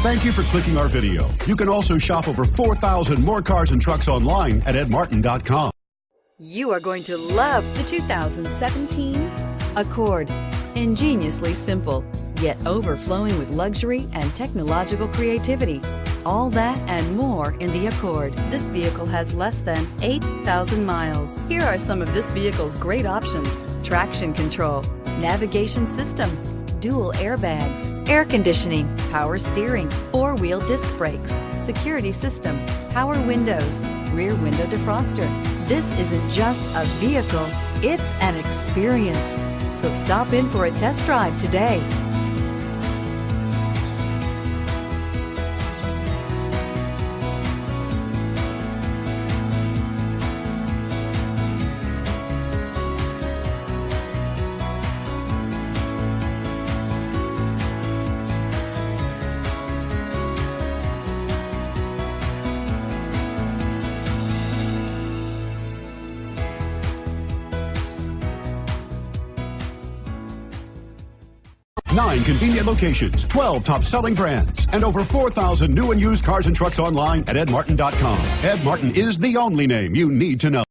Thank you for clicking our video. You can also shop over 4,000 more cars and trucks online at edmartin.com. You are going to love the 2017 Accord. Ingeniously simple, yet overflowing with luxury and technological creativity. All that and more in the Accord. This vehicle has less than 8,000 miles. Here are some of this vehicle's great options: traction control, navigation system, dual airbags, air conditioning, power steering, four-wheel disc brakes, security system, power windows, rear window defroster. This isn't just a vehicle, it's an experience. So stop in for a test drive today. Nine convenient locations, 12 top-selling brands, and over 4,000 new and used cars and trucks online at edmartin.com. Ed Martin is the only name you need to know.